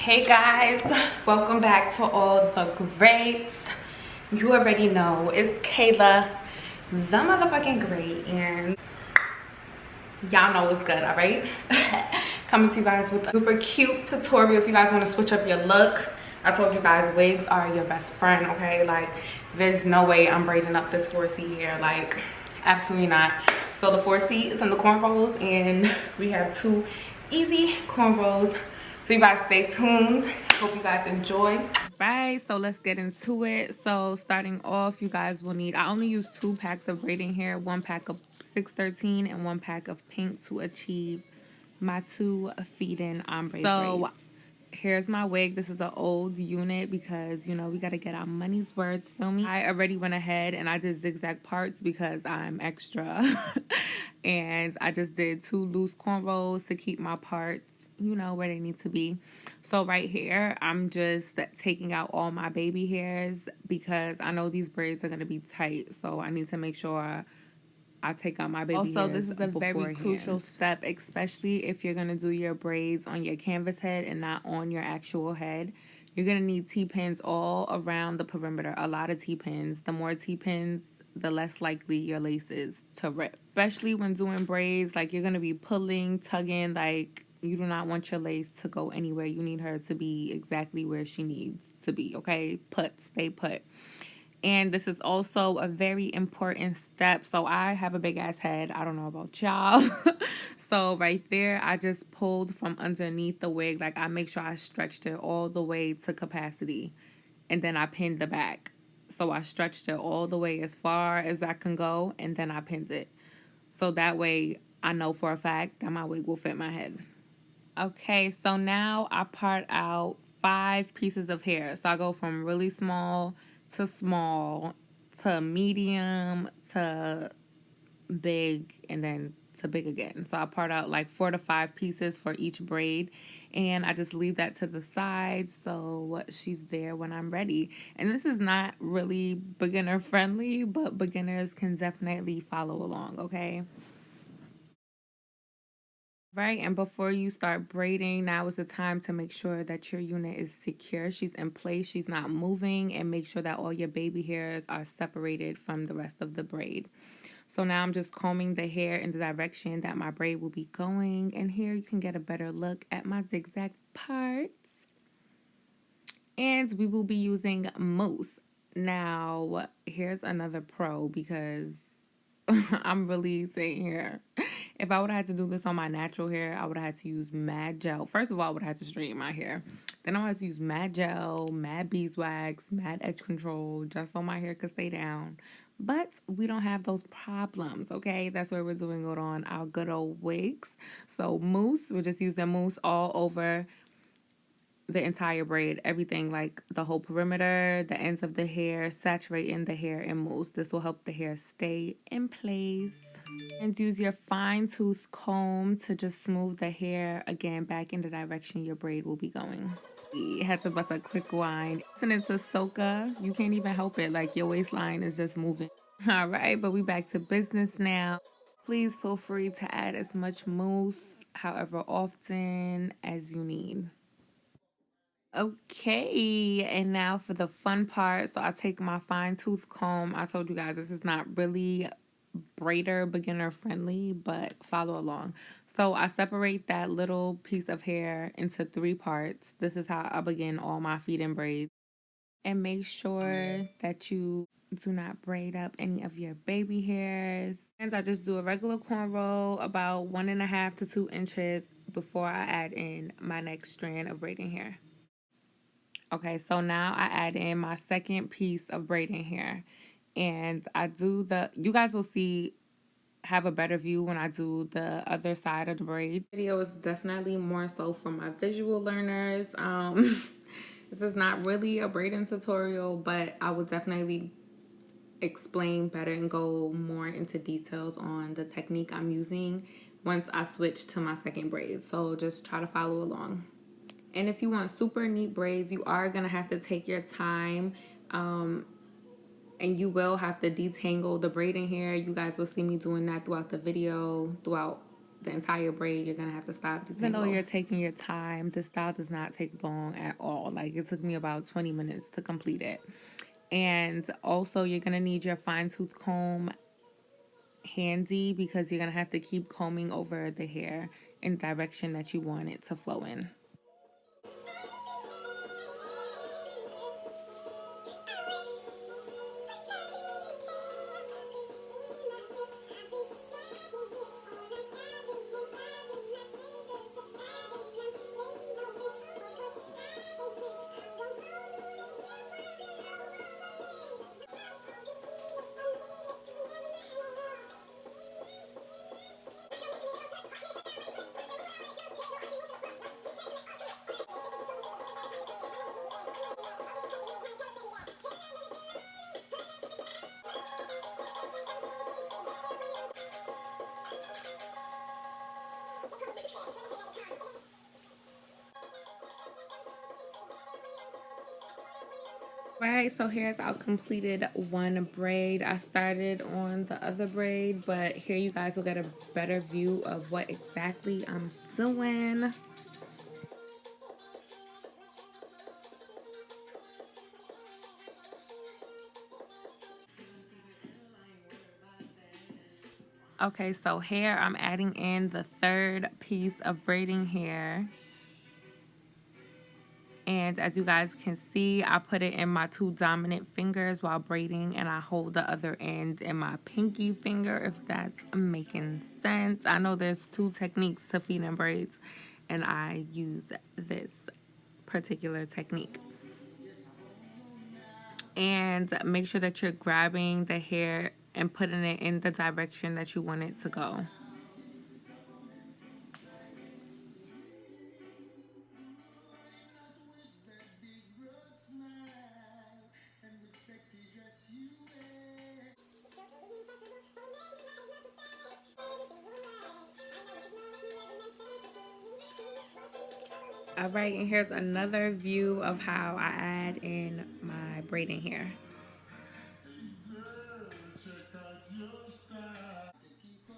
Hey guys, welcome back to all the greats. You already know it's Kayla, the motherfucking great, and y'all know what's good. All right. Coming to you guys with a super cute tutorial if you guys want to switch up your look. I told you guys wigs are your best friend. Okay, like there's no way I'm braiding up this 4C hair, like absolutely not. So the 4C is in the cornrows, and we have two easy cornrows. So you guys stay tuned. Hope you guys enjoy. Right, so let's get into it. So starting off, you guys will need, I only use 2 packs of braiding hair, 1 pack of 613 and 1 pack of pink to achieve my 2 Feedin ombre braids. Here's my wig. This is an old unit because, you know, we got to get our money's worth, feel me? I already went ahead and I did zigzag parts because I'm extra. And I just did 2 loose cornrows to keep my parts, you know, where they need to be. So right here, I'm just taking out all my baby hairs because I know these braids are going to be tight. So I need to make sure I take out my baby hairs. Also, this is a very crucial step, especially if you're going to do your braids on your canvas head and not on your actual head. You're going to need T-pins all around the perimeter, a lot of T-pins. The more T-pins, the less likely your lace is to rip. Especially when doing braids, like you're going to be pulling, tugging, like you do not want your lace to go anywhere. You need her to be exactly where she needs to be, okay? Stay put. And this is also a very important step. So I have a big ass head. I don't know about y'all. So right there, I just pulled from underneath the wig. Like I make sure I stretched it all the way to capacity. And then I pinned the back. So I stretched it all the way as far as I can go. And then I pinned it. So that way I know for a fact that my wig will fit my head. Okay, so now I part out 5 pieces of hair. So I go from really small to medium to big and then to big again. So I part out like 4 to 5 pieces for each braid, and I just leave that to the side so she's there when I'm ready. And this is not really beginner friendly, but beginners can definitely follow along, okay? Right, and before you start braiding, now is the time to make sure that your unit is secure. She's in place, she's not moving, and make sure that all your baby hairs are separated from the rest of the braid. So now I'm just combing the hair in the direction that my braid will be going, and here you can get a better look at my zigzag parts. And we will be using mousse. Now, here's another pro because I'm really sitting here. If I would have had to do this on my natural hair, I would have had to use mad gel. First of all, I would have had to straighten my hair. Then I would have to use mad gel, mad beeswax, mad edge control, just so my hair could stay down. But we don't have those problems, okay? That's where we're doing it on our good old wigs. So mousse, we're just using mousse all over the entire braid, everything, like the whole perimeter, the ends of the hair, saturating the hair in mousse. This will help the hair stay in place. And use your fine tooth comb to just smooth the hair again back in the direction your braid will be going. You had to bust a quick wind. Listening to soca, you can't even help it, like your waistline is just moving. All right, but we back to business now. Please feel free to add as much mousse however often as you need. Okay, and now for the fun part. So I take my fine tooth comb. I told you guys this is not really braider beginner friendly, but follow along. So I separate that little piece of hair into 3 parts. This is how I begin all my feed-in braids. And make sure that you do not braid up any of your baby hairs. And I just do a regular cornrow about 1.5 to 2 inches before I add in my next strand of braiding hair. Okay, so now I add in my second piece of braiding hair. And I do you guys will have a better view when I do the other side of the braid. Video is definitely more so for my visual learners. This is not really a braiding tutorial, but I will definitely explain better and go more into details on the technique I'm using once I switch to my second braid. So just try to follow along. And if you want super neat braids, you are going to have to take your time, and you will have to detangle the braiding hair. You guys will see me doing that throughout the video, throughout the entire braid, you're gonna have to stop the tangle. Even though you're taking your time, this style does not take long at all. Like, it took me about 20 minutes to complete it. And also, you're gonna need your fine tooth comb handy, because you're gonna have to keep combing over the hair in the direction that you want it to flow in. Right, so here's our completed one braid. I started on the other braid, but here you guys will get a better view of what exactly I'm doing. Okay, so here I'm adding in the third piece of braiding hair. And as you guys can see, I put it in my two dominant fingers while braiding, and I hold the other end in my pinky finger, if that's making sense. I know there's two techniques to feed in braids, and I use this particular technique. And make sure that you're grabbing the hair and putting it in the direction that you want it to go. All right, and here's another view of how I add in my braiding hair.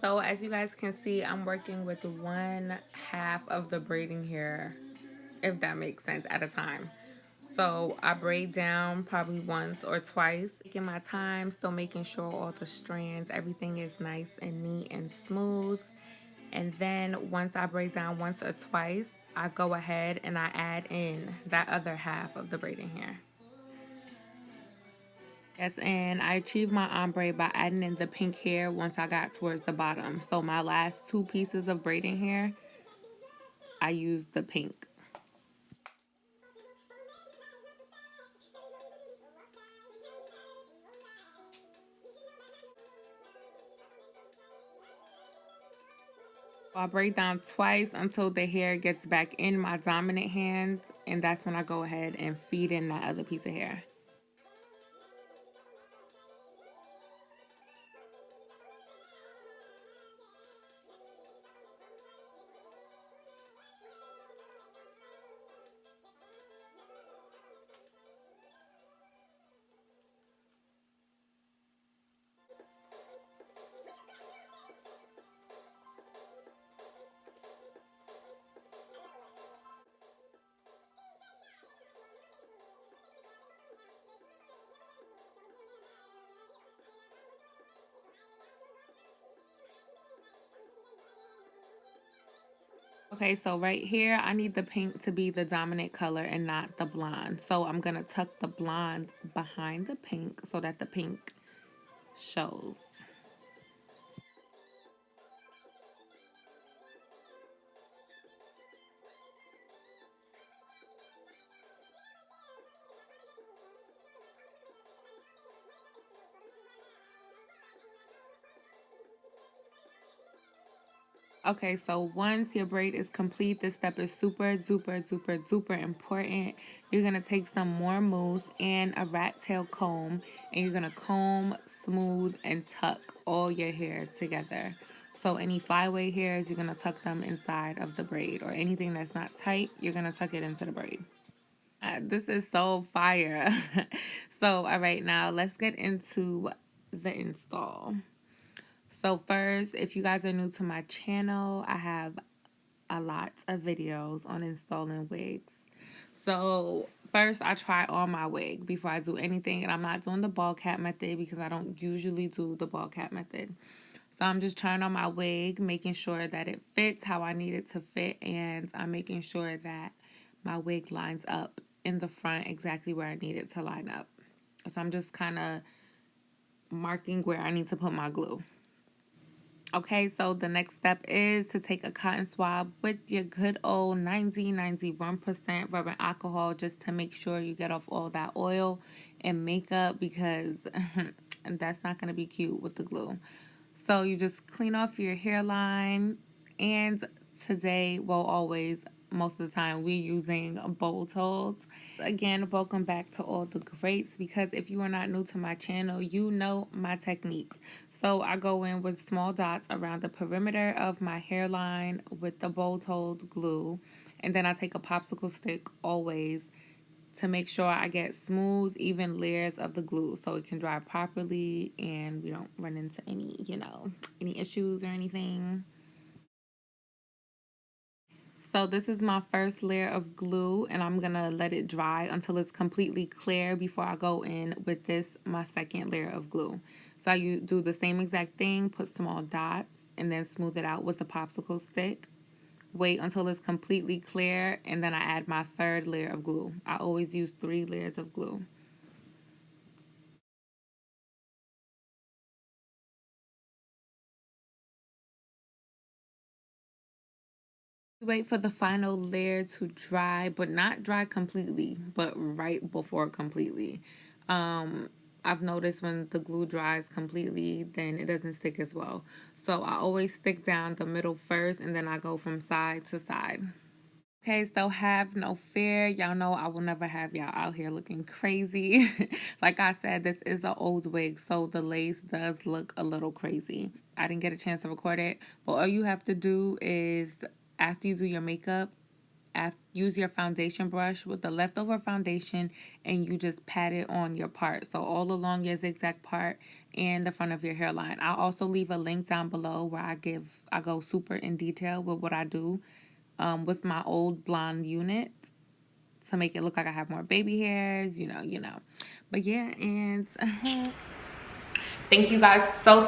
So as you guys can see, I'm working with 1/2 of the braiding hair, if that makes sense, at a time. So I braid down probably once or twice, taking my time, still making sure all the strands, everything is nice and neat and smooth. And then once I braid down once or twice, I go ahead and I add in that other half of the braiding hair. Yes, and I achieved my ombre by adding in the pink hair once I got towards the bottom. So my last two pieces of braiding hair, I used the pink. I'll braid down twice until the hair gets back in my dominant hand, and that's when I go ahead and feed in that other piece of hair. Okay, so right here, I need the pink to be the dominant color and not the blonde. So I'm going to tuck the blonde behind the pink so that the pink shows. Okay, so once your braid is complete, this step is super duper important. You're going to take some more mousse and a rat tail comb, and you're going to comb, smooth, and tuck all your hair together. So any flyway hairs, you're going to tuck them inside of the braid, or anything that's not tight, you're going to tuck it into the braid. This is so fire. So all right, now let's get into the install. So first, if you guys are new to my channel, I have a lot of videos on installing wigs. So first, I try on my wig before I do anything, and I'm not doing the ball cap method because I don't usually do the ball cap method. So I'm just trying on my wig, making sure that it fits how I need it to fit, and I'm making sure that my wig lines up in the front exactly where I need it to line up. So I'm just kind of marking where I need to put my glue. Okay, so the next step is to take a cotton swab with your good old 91% rubbing alcohol just to make sure you get off all that oil and makeup, because that's not going to be cute with the glue. So you just clean off your hairline, and today, well, always, most of the time, we're using bold holds. Again, welcome back to all the greats, because if you are not new to my channel, you know my techniques. So I go in with small dots around the perimeter of my hairline with the bold hold glue, and then I take a popsicle stick always to make sure I get smooth, even layers of the glue so it can dry properly and we don't run into any, any issues or anything. So this is my first layer of glue, and I'm gonna let it dry until it's completely clear before I go in with this, my second layer of glue. So you do the same exact thing, put small dots, and then smooth it out with a popsicle stick. Wait until it's completely clear, and then I add my third layer of glue. I always use 3 layers of glue. Wait for the final layer to dry, but not dry completely, but right before completely. I've noticed when the glue dries completely, then it doesn't stick as well. So I always stick down the middle first, and then I go from side to side. Okay, so have no fear. Y'all know I will never have y'all out here looking crazy. Like I said, this is an old wig, so the lace does look a little crazy. I didn't get a chance to record it, but all you have to do is, after you do your makeup, use your foundation brush with the leftover foundation, and you just pat it on your part. So all along your zigzag part and the front of your hairline. I'll also leave a link down below where I go super in detail with what I do with my old blonde unit to make it look like I have more baby hairs, you know. But yeah, and thank you guys so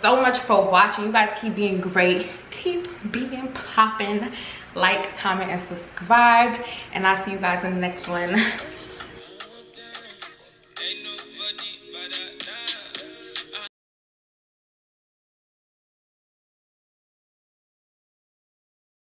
much for watching. You guys keep being great. Keep being popping. Like, comment, and subscribe. And I'll see you guys in the next one.